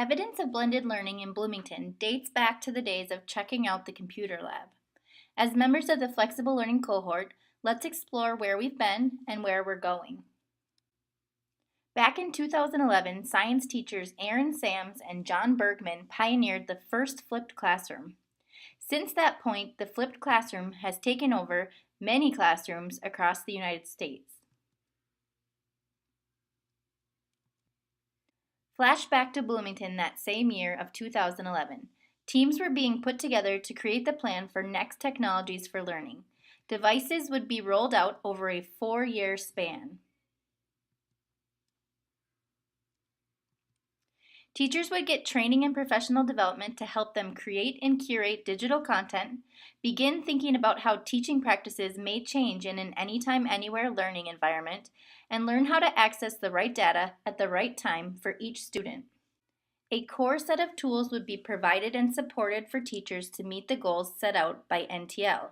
Evidence of blended learning in Bloomington dates back to the days of checking out the computer lab. As members of the Flexible Learning Cohort, let's explore where we've been and where we're going. Back in 2011, science teachers Aaron Sams and John Bergman pioneered the first flipped classroom. Since that point, the flipped classroom has taken over many classrooms across the United States. Flashback to Bloomington that same year of 2011. Teams were being put together to create the plan for next technologies for learning. Devices would be rolled out over a 4-year span. Teachers would get training and professional development to help them create and curate digital content, begin thinking about how teaching practices may change in an anytime, anywhere learning environment, and learn how to access the right data at the right time for each student. A core set of tools would be provided and supported for teachers to meet the goals set out by NTL,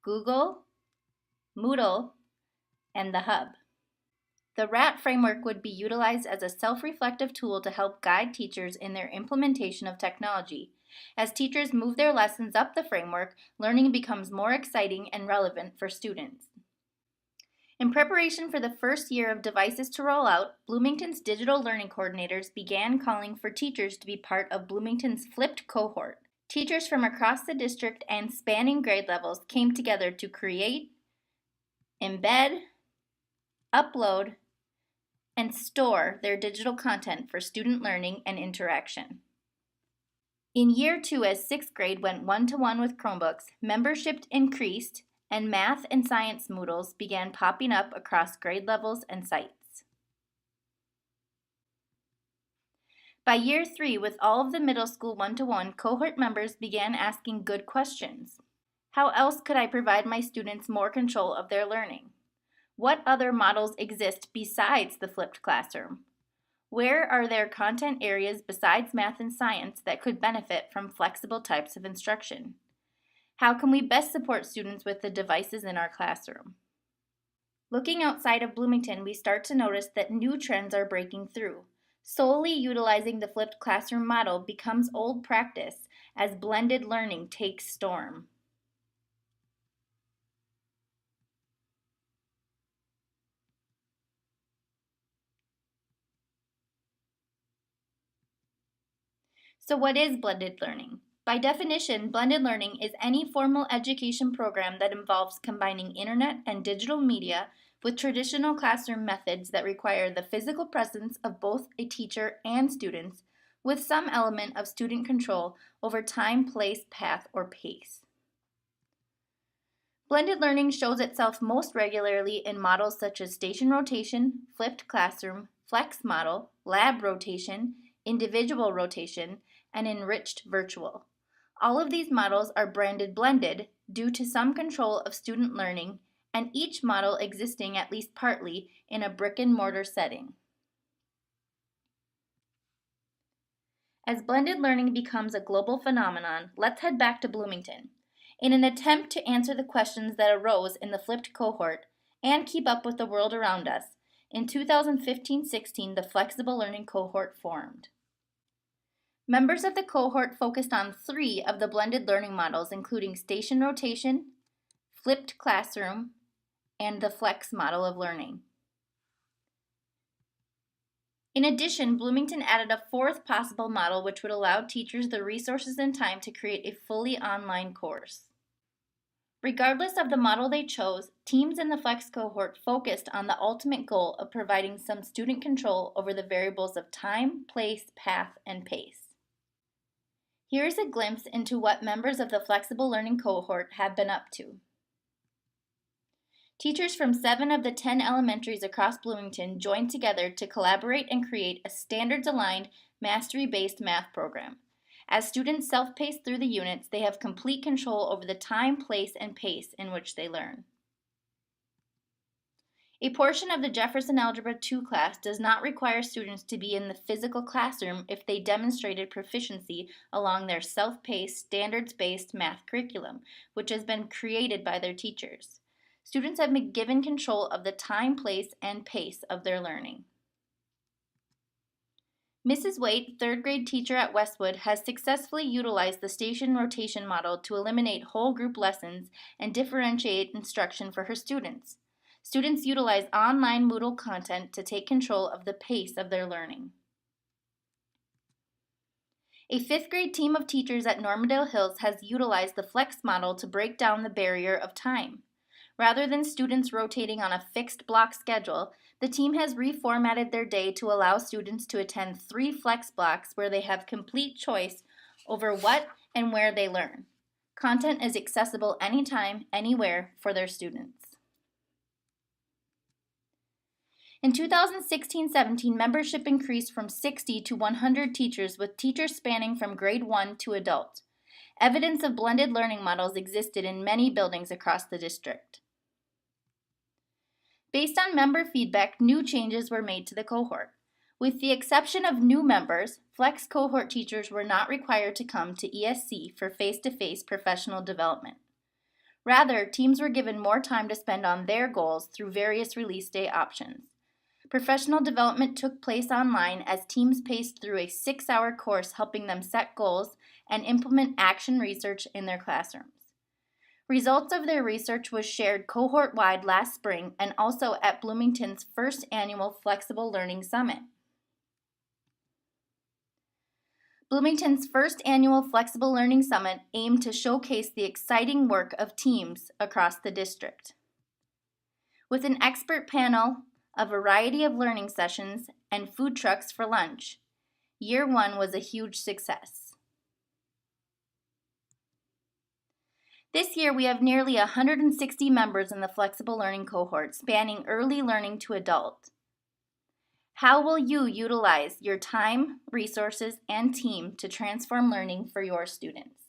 Google, Moodle, and the Hub. The RAT framework would be utilized as a self-reflective tool to help guide teachers in their implementation of technology. As teachers move their lessons up the framework, learning becomes more exciting and relevant for students. In preparation for the first year of devices to roll out, Bloomington's digital learning coordinators began calling for teachers to be part of Bloomington's flipped cohort. Teachers from across the district and spanning grade levels came together to create, embed, upload, and store their digital content for student learning and interaction. In year 2, as 6th grade went one-to-one with Chromebooks, membership increased and math and science Moodles began popping up across grade levels and sites. By year 3, with all of the middle school one-to-one, cohort members began asking good questions. How else could I provide my students more control of their learning? What other models exist besides the flipped classroom? Where are there content areas besides math and science that could benefit from flexible types of instruction? How can we best support students with the devices in our classroom? Looking outside of Bloomington, we start to notice that new trends are breaking through. Solely utilizing the flipped classroom model becomes old practice as blended learning takes storm. So what is blended learning? By definition, blended learning is any formal education program that involves combining internet and digital media with traditional classroom methods that require the physical presence of both a teacher and students, with some element of student control over time, place, path, or pace. Blended learning shows itself most regularly in models such as station rotation, flipped classroom, flex model, lab rotation, individual rotation, and enriched virtual. All of these models are branded blended due to some control of student learning, and each model existing at least partly in a brick-and-mortar setting. As blended learning becomes a global phenomenon, let's head back to Bloomington. In an attempt to answer the questions that arose in the flipped cohort and keep up with the world around us, in 2015-16 the Flexible Learning Cohort formed. Members of the cohort focused on 3 of the blended learning models, including station rotation, flipped classroom, and the flex model of learning. In addition, Bloomington added a 4th possible model which would allow teachers the resources and time to create a fully online course. Regardless of the model they chose, teams in the flex cohort focused on the ultimate goal of providing some student control over the variables of time, place, path, and pace. Here is a glimpse into what members of the Flexible Learning Cohort have been up to. Teachers from 7 of the 10 elementaries across Bloomington joined together to collaborate and create a standards-aligned, mastery-based math program. As students self-pace through the units, they have complete control over the time, place, and pace in which they learn. A portion of the Jefferson Algebra 2 class does not require students to be in the physical classroom if they demonstrated proficiency along their self-paced, standards-based math curriculum, which has been created by their teachers. Students have been given control of the time, place, and pace of their learning. Mrs. Waite, third grade teacher at Westwood, has successfully utilized the station rotation model to eliminate whole group lessons and differentiate instruction for her students. Students utilize online Moodle content to take control of the pace of their learning. A fifth grade team of teachers at Normandale Hills has utilized the flex model to break down the barrier of time. Rather than students rotating on a fixed block schedule, the team has reformatted their day to allow students to attend 3 flex blocks where they have complete choice over what and where they learn. Content is accessible anytime, anywhere for their students. In 2016-17, membership increased from 60 to 100 teachers, with teachers spanning from grade 1 to adult. Evidence of blended learning models existed in many buildings across the district. Based on member feedback, new changes were made to the cohort. With the exception of new members, Flex cohort teachers were not required to come to ESC for face-to-face professional development. Rather, teams were given more time to spend on their goals through various release day options. Professional development took place online as teams paced through a 6-hour course helping them set goals and implement action research in their classrooms. Results of their research was shared cohort-wide last spring and also at Bloomington's first annual Flexible Learning Summit. Bloomington's first annual Flexible Learning Summit aimed to showcase the exciting work of teams across the district. With an expert panel, a variety of learning sessions, and food trucks for lunch, Year 1 was a huge success. This year we have nearly 160 members in the Flexible Learning cohort, spanning early learning to adult. How will you utilize your time, resources, and team to transform learning for your students?